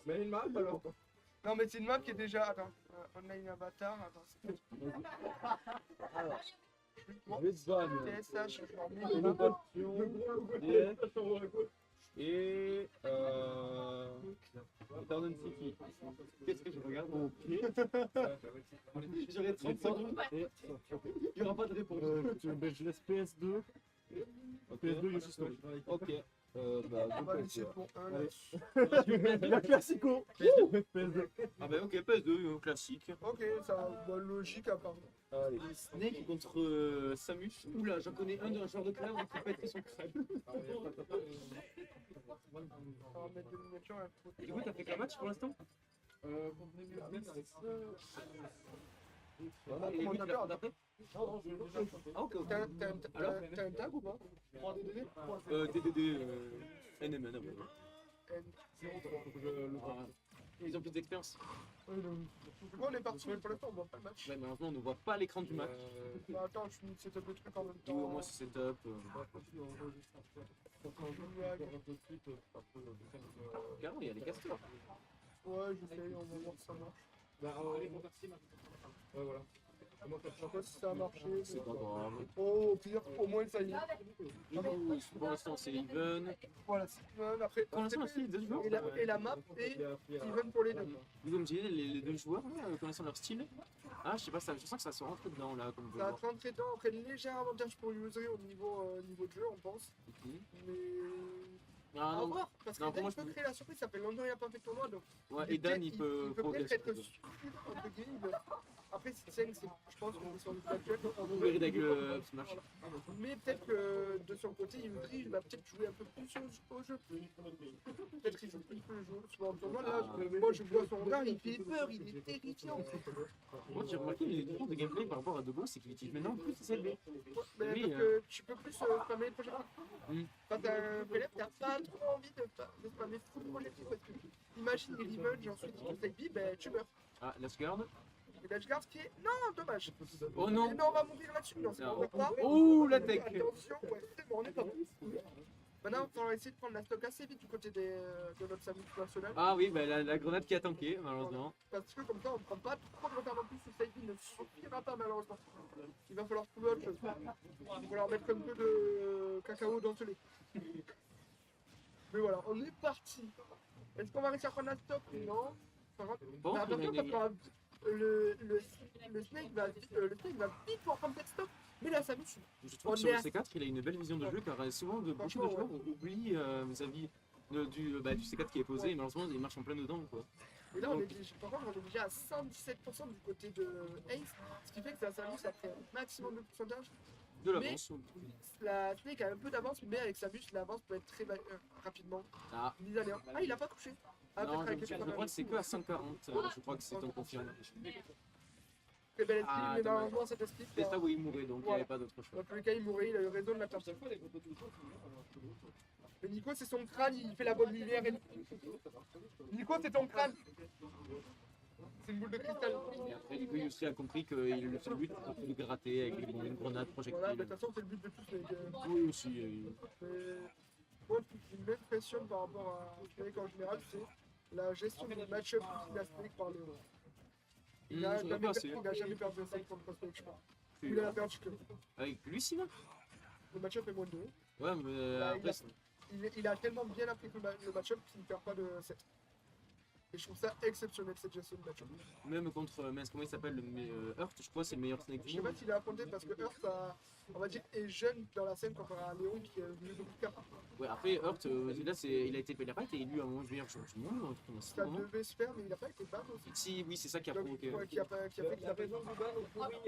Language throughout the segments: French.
Mais une map alors. Non, mais c'est une map qui est déjà. Attends, online avatar. Attends, Alors, Bon. Westban, TSH, je leur mets une map. innovation, et Eternal City. Qu'est-ce que je regarde? Ok. J'aurai 30 secondes. Il n'y aura pas de réponse. Je laisse PS2. PS2, Yoshi Story. Ok. On va Donc, laisser pour un Allez. là-dessus. La Classico. PS2. ah bah ok, PS2, classique. Ok, ça va logique apparemment. Allez. Snake contre Samus. Oula, j'en connais un joueur de clair qui pèterait son crâne. On va mettre des miniatures. Du coup, t'as fait qu'un match pour l'instant? Voilà, Et comment lui, on tu l'as fait appelle d'après? Ah ok, ok. T'as un tag ou pas? 3DD DDD, NMN. N. Ah, ils ont plus d'expérience. Du coup, on est parti, mais pour l'instant, on voit pas le match. Ouais, malheureusement, on ne voit pas l'écran du match. Bah, attends, je finis de setup le truc en même Oui, au temps. moins, c'est setup. Carrément, il y a les castors. Ouais, j'essaye, on va voir si ça marche. Ouais, voilà. Je sais pas si ça a marché. C'est pas grave. Oh, au pire, au moins ça y est. Du coup, pour l'instant, c'est even. Voilà, c'est even. Après, Pour l'instant, aussi, les deux joueurs. et la map est even pour les deux. Vous me disiez, les deux joueurs, connaissant leur style. Ah, je sais pas, je sens que ça se rentre dedans là. Comme Ça a 33 ans, après léger avantage pour Usery au niveau de jeu, on pense. Mais. Ah, À non. voir, parce que Non, pour Dan moi, peut créer la surprise, ça fait longtemps qu'il n'a pas fait de tournoi. Donc Ouais, et Dan, il peut peut peut-être progresser. être surpris entre guillemets. Après, si Tseng, je pense qu'on est sur le niveau actuel. Vous verrez avec le Smash. Mais peut-être que de son côté, Usery va peut-être jouer un peu plus au jeu. Peut-être qu'il joue plus le jeu. Souvent, en tournoi, là, moi je vois son regard, il fait peur, il est terrifiant. Moi, j'ai remarqué les différences de gameplay par rapport à Debo, c'est qu'il utilise maintenant plus SLB. Mais Oui, parce que tu peux plus spammer les projectiles. Hmm. Quand t'as un prélève, t'as pas trop envie de spammer full projectile parce que imagine les revenge, ensuite il te fait ben tu meurs. Ah, Last Guard. Et l'edgeguard qui est. Non, dommage. Oh non. Et non, on va mourir là-dessus. Non, c'est bon, on meurt pas. Oh, la tech. Attention, ouais, c'est bon, on est pas bon. Maintenant, il va essayer de prendre la stock assez vite du côté de notre Samus national. Ah oui, bah, la grenade qui a tanké, malheureusement. Parce que comme ça, on prend pas trop de retard non plus. Ce safety ne suffira pas, malheureusement. Il va falloir trouver autre chose. Il va falloir mettre un peu de cacao dans ce lait. Mais voilà, on est parti. Est-ce qu'on va réussir à prendre la stock? Non. Par contre, Bon, mais attention, parce que le Snake va vite pouvoir prendre cette stock. Mais là, Samus, Je trouve que sur le C4, il a une belle vision de jeu car souvent beaucoup de joueurs oublient vis-à-vis du C4 qui est posé et malheureusement il marche en plein dedans quoi. et là, par contre, on est déjà à 117% du côté de Ace, ce qui fait que ça Samus a fait un maximum de pourcentage. De l'avance. La Snake a un peu d'avance, mais avec Samus, l'avance peut être très rapidement Ah, mise à l'air. Ah, il a pas touché. Ah, non, peut-être avec je crois que c'est que à 5,40. Je crois que c'est en confirme. Très belle esprit, Ah, mais dommage. malheureusement, cette esprit. C'est ça où il mourait donc il n'y avait pas d'autre choix. Dans tous les cas, il mourrait, il a eu raison de la perdre. Mais Nico, c'est son crâne, il fait la bonne lumière. Nico, c'est ton crâne. C'est une boule de cristal. Et après, du coup, Yusri a compris que le seul but c'était de gratter avec les grenades Voilà, projectiles. de toute façon, c'est le but de tous. Oui, aussi. Moi, ce qui m'impressionne par rapport à Snake en général, c'est la gestion du match-up qu'il a Snake par Léo. Il n'a jamais perdu un 5 contre Snake, je crois. Il a perdu que. Avec lui, sinon. Le match-up est moins de 2. Ouais, mais Là, après, il a tellement bien appris que le match-up qu'il ne perd pas de 7. Et je trouve ça exceptionnel cette gestion de match-up. même contre, comment il s'appelle, Hurt, je crois, c'est le meilleur Snake Je du sais pas monde. s'il a affronté parce que Earth, on va dire, est jeune dans la scène comparé à Léon qui est venu de Lucas. Ouais, après, Hurt, là, il a été Pellerite et élu à un moment meilleur joueur du monde. Ça devait se faire, mais il n'a pas été ban aussi. Si, oui, c'est ça qui a Donc, provoqué. ouais, qui a fait qu'il a pas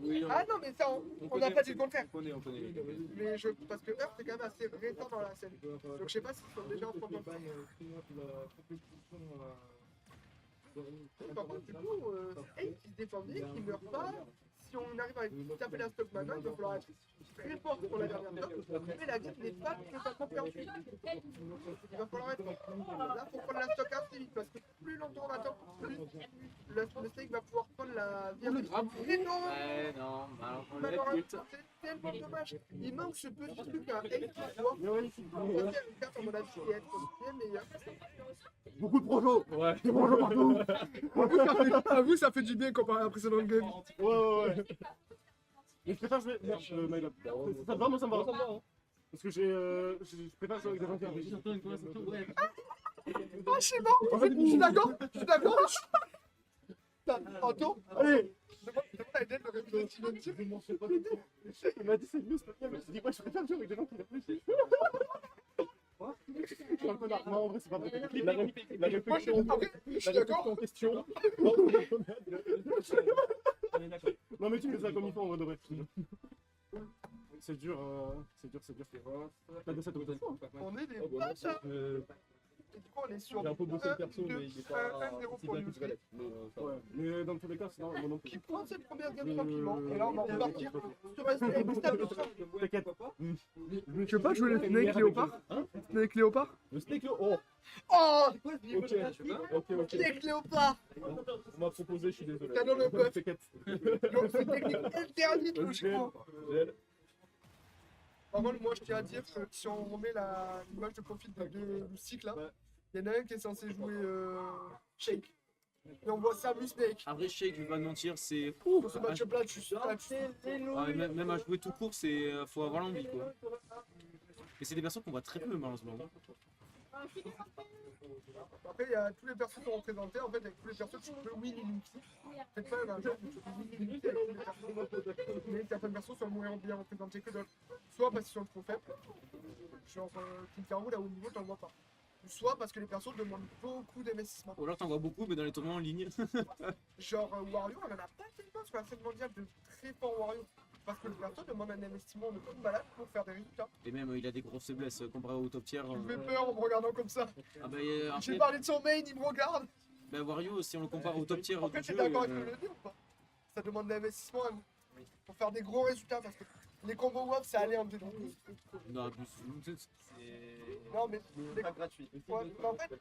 Oui, Ah non, mais ça, on connaît, n'a pas dit le contraire. On connaît. Mais parce que Earth est quand même assez récent dans la scène. Donc je sais pas s'ils sont déjà en train de par contre, du coup, Ace qui se défendait, qui meurt pas. Si on arrive à taper la stock maintenant, il va falloir être très fort pour la dernière stock. Mais la game n'est pas totalement perdue. Il va falloir être. Là, faut prendre la stock assez vite parce que plus longtemps on attend, plus le snake va pouvoir prendre la Oh, le grab. Mais non, Ouais, non, alors on l'a malheureusement, culte. c'est tellement dommage. Il manque ce petit truc à Ace qui doit Mais ouais, passer à une carte, à mon avis, et être bien meilleur. beaucoup de projos. Ouais. Des projos partout. À vous, ça fait du bien comparé à la précédente game. Ouais. Mais je préfère jouer My Love. Ça te va, moi ça me va. Parce que je préfère jouer avec des gens qui réfléchissent. Surtout une conversation, ouais. Ah, je sais pas, je suis d'accord, je suis d'accord. Anto, Allez. demande à Eden de répéter ce qu'il vient de dire. Il m'a dit c'est mieux, s'il te plaît. Mais je me suis dit, ouais, je préfère jouer avec des gens qui réfléchissent. Je suis un connard. Non, en vrai, c'est pas vrai. La Moi, je réflexion suis d'accord. en question. Non, mais tu fais ça comme il faut en vrai de vrai. C'est dur, c'est dur. T'as de cette rotation. On est des bâtards. Et du coup, on est sur J'ai un peu bossé le 1, perso, 2, mais il est 1, pas 0 si pour bien que Newsly. Ouais, mais dans tous les cas, sinon, mon nom. Qui prend cette première game tranquillement. Et là, on va repartir sur un stable de 100. T'inquiète. Tu veux pas jouer le Snake Léopard? Snake Léopard? Le steak, oh, Oh! ok. Snake Léopard! On m'a proposé, je suis désolé. Canon le bœuf. T'inquiète. Donc c'est technique interdite, logiquement. Par contre, moi je tiens à dire que si on remet l'image de profil de Lucic là, il y en a un qui est censé jouer Shake. Et on voit Samus Snake. Après, Shake, je vais pas te mentir, c'est. Pour ce match-up là, je suis sûr. Même à jouer tout court, c'est faut avoir l'envie quoi. Et c'est des personnes qu'on voit très peu malheureusement. Après, il y a tous les persos qui sont représentés. En fait, avec tous les persos, tu peux win une ulti. Faites pas un jeu où tu peux win une ulti avec tous les persos. Mais certains persos sont moins bien représentés que d'autres. Soit parce qu'ils sont trop faibles. Genre, Kinkaru, là au niveau, t'en vois pas. Soit parce que les persos demandent beaucoup d'investissement. Ou alors t'en vois beaucoup, mais dans les tournois en ligne. Genre, Wario, on en a pas tellement sur la scène mondiale de très fort Wario. Parce que le perso demande un investissement de coup de malade pour faire des résultats. Et même, il a des grosses faiblesses comparé au top tier. Il me fait peur en me regardant comme ça. Ah bah, J'ai après, parlé de son main, il me regarde. bah, Wario, si on le compare au top tier En fait, du t'es jeu. d'accord avec ce que je veux dire ou pas? Ça demande de l'investissement pour faire des gros résultats parce que les combos WAP ça allait en 2012. Non, plus. Non mais C'est pas gratuit. ouais, mais en fait,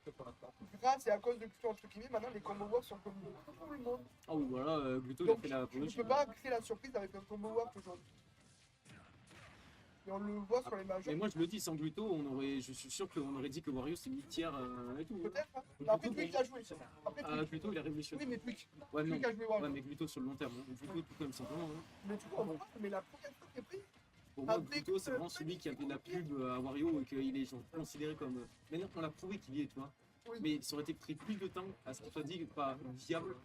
grâce et à cause de Gluto entre guillemets, maintenant les combos WAP sont connus pour tout le monde. Ah oui, voilà, Gluto, il a Donc fait la tu ne polish. peux pas créer la surprise avec un combo WAP aujourd'hui. Et on le voit sur les Mais majors. moi, je le dis, sans Gluto, je suis sûr qu'on aurait dit que Wario c'est mid-tier et tout. Peut-être. Hein. Après Quick a joué. Après Ah, Quick. Gluto, il a révolutionné. Oui mais Quick. Ouais, non. Quick a joué Wario. Ouais, mais Gluto sur le long terme. Hein. Gluto, tout comme simplement. Hein. Mais tu vois, on voit, mais la première fois qu'il est pris, Pour moi, Avec Gluto, c'est vraiment celui qui a fait la pub à Wario et qu'il est genre, considéré comme. Maintenant, on l'a prouvé qu'il y est, tu vois. oui. Mais ça aurait été pris plus de temps à ce qu'on soit dit pas viable.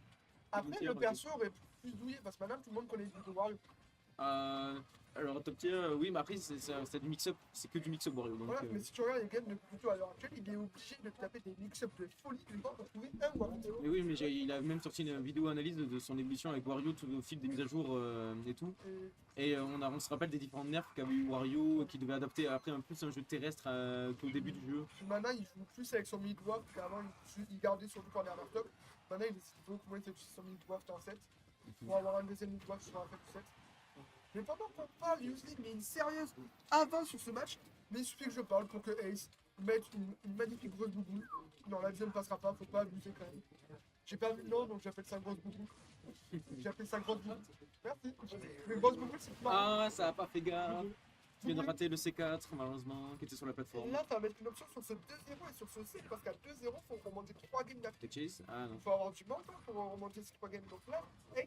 Après le perso aurait plus douillé parce que maintenant tout le monde connaît Gluto Wario. Alors, top tier, oui, mais après, c'est du mix-up, c'est que du mix-up Wario. Donc, Voilà, mais si tu regardes les games de Gluto à l'heure actuelle, il est obligé de taper des mix-up de folie tout le temps pour trouver un Wario. Mais oui, mais il a même sorti une vidéo analyse de son évolution avec Wario tout au fil des mises à jour et tout. Et on se rappelle des différents nerfs qu'avait eu Wario, qui devait adapter après un plus un jeu terrestre qu'au début du jeu. Maintenant, il joue plus avec son mid-wave, qu'avant, il gardait surtout pour les top. Maintenant, il décide beaucoup moins d'utiliser son mid-wave en 7 pour avoir un deuxième mid-wave sur un fait 7. Mais pendant qu'on parle, Usually met une sérieuse avance sur ce match, mais il suffit que je parle pour que Ace mette une magnifique grosse bouboule. Non, la vision ne passera pas, faut pas abuser quand même. J'ai pas vu le nom, donc j'appelle ça grosse bouboule. J'appelle ça grosse bouboule. Merci. Mais grosse bouboule, c'est marrant. Ah, ça a pas fait gaffe. Tu viens de rater le C4, malheureusement, qui était sur la plateforme. Là, ça va mettre une option sur ce 2-0 et sur ce 7 parce qu'à 2-0, il faut remonter 3 games d'affilée. T'es chase? Ah non. Il faut avoir du mental pour remonter ces 3 games. Donc là, Ace,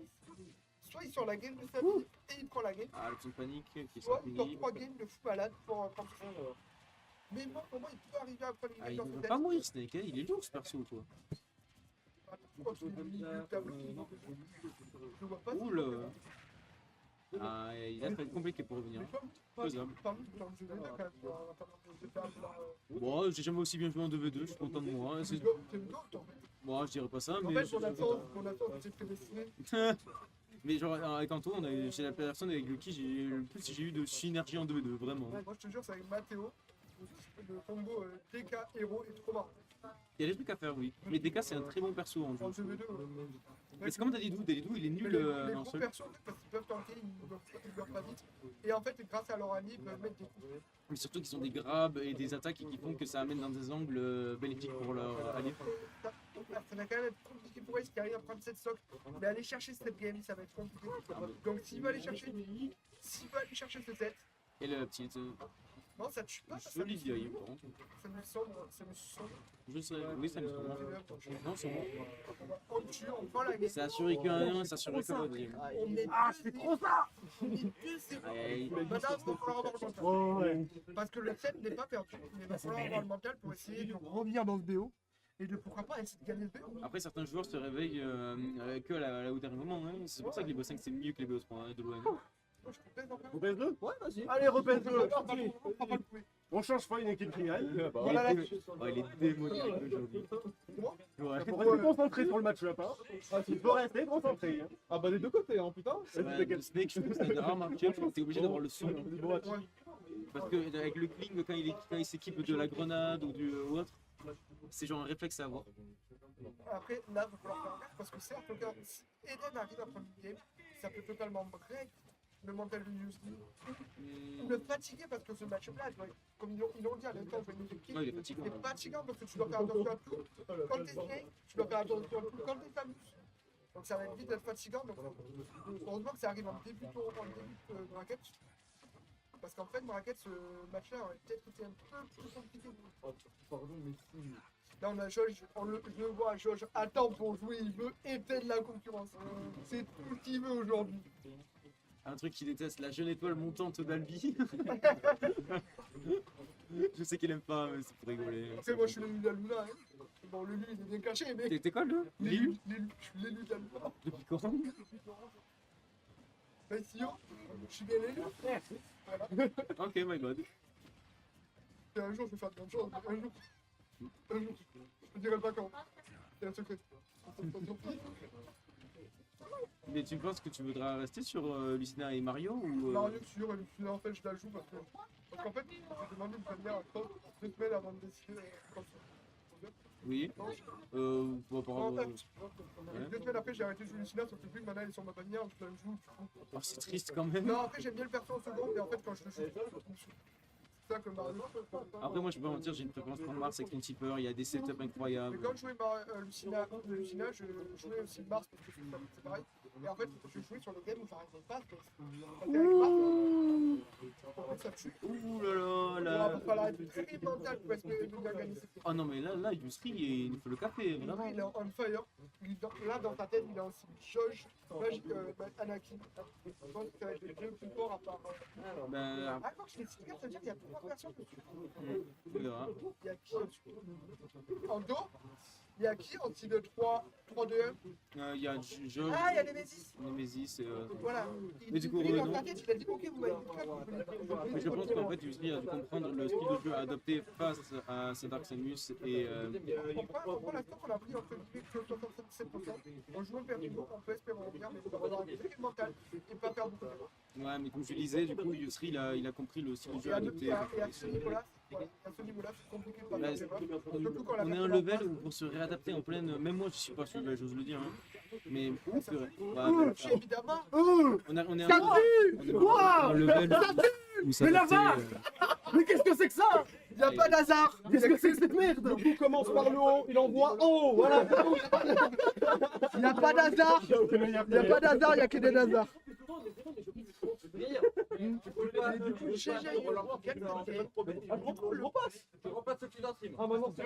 soit il sort la game de sa vie et il prend la game, Ah, l'option de panique qui est soit sur il sort Pini. 3 games de fou malade pour prendre ce jeu. Mais bon, pour moi, il peut arriver à prendre une Ah, game il dans ne ce veut deck. pas mourir Snake, hein. Il est lourd ce perso, toi. Quand il est mis le tableau, je vois pas. Oula. Ah, il a fait compliqué pour revenir. Faisable. Bon, j'ai jamais aussi bien joué en 2v2, je suis content de moi. Bon, je dirais pas ça, En mais. fait, je suis mon content. absence était prédestinée. Mais genre, avec Anto, c'est la personne avec qui j'ai eu de synergie en 2v2, vraiment. Moi, je te jure, c'est avec Mathéo, le combo DK, héros et trop marrant. Il y a des trucs à faire, oui. Mais DK, c'est un très bon perso en En jeu. 2v2, Mais c'est comme Dadidou, Dadidou, il est nul les dans gros ce. persos, en fait, parce qu'ils peuvent tanker, ils meurent pas vite. Et en fait, grâce à leur allié, ils peuvent mettre des coups. Mais surtout qu'ils ont des grabs et des attaques qui font que ça amène dans des angles bénéfiques pour leur allié. Ça va quand même être compliqué pour Waze qui arrive à prendre 7 stocks, mais aller chercher cette game, ça va être compliqué. Donc s'il veut aller chercher ce 7, Et le petit. non, ça tue pas. Joli vieille, par contre. Ça me semble. Je sais, oui, ça me semble. Non, c'est bon. On tue, on prend la game. C'est assuré qu'un 1, c'est assuré qu'un deuxième. On met Ah, c'est trop ça! On met 2-0. Aïe. Maintenant, il va falloir avoir le mental. Ouais. Parce que le 7 n'est pas perdu. Mais il va falloir avoir le mental pour essayer de revenir dans ce BO. Et de pourquoi pas essayer de gagner ce BO. Après, certains joueurs se réveillent que au dernier moment. Hein. C'est pour ça que les BO5 c'est mieux que les BO3 de l'OM. Moi, je peux pas Repèse 2? Ouais, vas-y. Allez, repèse 2! on va pas le couper. On change pas une équipe finale. Voilà la Ouais, il est démoniaque aujourd'hui. Ouais. Faut rester concentré sur le match-up. Hein. Il faut rester concentré. Hein. Ah bah des deux côtés, hein, putain. Ouais, le Snake, je trouve que c'est un rare match-up. T'es obligé d'avoir le son. Ouais. Parce que avec le Kling, quand il s'équipe de la grenade ou autre, c'est genre un réflexe à avoir. Après, là, il va falloir faire gaffe parce que certes, regarde, si Eden arrive à prendre une game, ça peut totalement break le mental de Yusuke. Ou le fatiguer parce que ce match-là, comme ils l'ont dit à l'instant, je vais nous expliquer, Ouais, il est fatigant. c'est fatigant parce que tu dois faire attention à tout. Quand t'es snake, tu dois faire attention à tout. Quand t'es famous. Donc ça va être vite d'être fatigant. Donc, heureusement que ça arrive en début de raquette. Parce qu'en fait, raquette, ce match-là aurait peut-être été un peu plus compliqué. Pardon, mais si. Là, on a Josh, je le vois, Josh attend pour jouer, il veut éteindre la concurrence. C'est tout ce qu'il veut aujourd'hui. Un truc qu'il déteste, la jeune étoile montante d'Albi. Je sais qu'il aime pas, mais c'est pour rigoler. Après, moi, je suis l'élu de la Luna. Hein. Bon, l'élu, il est bien caché, mais. T'es quoi, le L'élu, je suis l'élu de la Luna. Depuis quand? Ben, si, yo, je suis bien l'élu. Voilà. Ok, my god. Et un jour, je vais faire de bonnes choses. Un jour. Un jour. Je te dirai pas quand. C'est un secret. Mais tu penses que tu voudras rester sur Lucina et Mario ou Mario, sûr, Lucina, en fait, je la joue parce qu'en fait, j'ai demandé une première à 2 semaines avant de décider quand Oui. Bon, par En rapport. fait, 2 semaines après, j'ai arrêté de jouer Lucina, sauf que vu que maintenant elle est sur ma bannière, je la joue. Oh, c'est triste quand même. Non, après, j'aime bien le perso en seconde, mais en fait, quand je le joue, c'est ça que Mario. Après, moi, je peux pas mentir, j'ai une préférence pour Mars avec Linty Peur, il y a des setups Mais incroyables. quand je jouais Lucina, je jouais aussi Mars parce que c'est pareil. Et en fait, je jouais sur les games où j'arrivais pas. En fait, ça tue. Ouh là Il là va falloir être très mental pour espérer de bien gagner cette game. Oh non, mais là, Yusri, il nous fait le café, vraiment. Il est on fire. Là, dans ta tête, il est en Josh, Anakin. Je pense que ça va être les deux plus forts à part. Ben, Ah, quand je l'ai cité, ça veut dire qu'il y a 3 versions dessus. on verra. Il y a qui en dos? Il y a qui en type de 3, 2, 1? Il y a Joe, Ah, il y a Nemesis. Nemesis et. Voilà. Mais du coup, lui, dans non. sa tête, il a dit ok, vous m'avez dit que vous voulez. Mais je pense qu'en fait, Yusri a dû comprendre le style de jeu à adopter face à Dark Samus et. On prend l'instant qu'on a pris entre guillemets que 67%. En jouant perdu, on peut espérer en revenir, mais il faut avoir un esprit mental et pas faire beaucoup d'erreurs. Ouais, mais comme je disais, du coup, Yusri, il a compris le style de jeu Et à à adopter. ce niveau-là, c'est compliqué de pas Bah, faire d'erreurs. Surtout quand la On est à un personne en level face- où pour se réadapter en pleine. Même moi, je suis pas celui-là, j'ose le dire. Hein. Mais ouf, ouais, Tue, évidemment. on est un level où ça Mais la vache Mais qu'est-ce que c'est que ça? Il n'y a pas d'hasard. Qu'est-ce que c'est que cette merde? Le coup commence par le haut, il envoie en haut, voilà. Il n'y a pas d'hasard. Il n'y a pas d'hasard, il n'y a que des hasards. Et du coup, GG, Je repasse. Je repasse ce qu'il a. Ah, maintenant c'est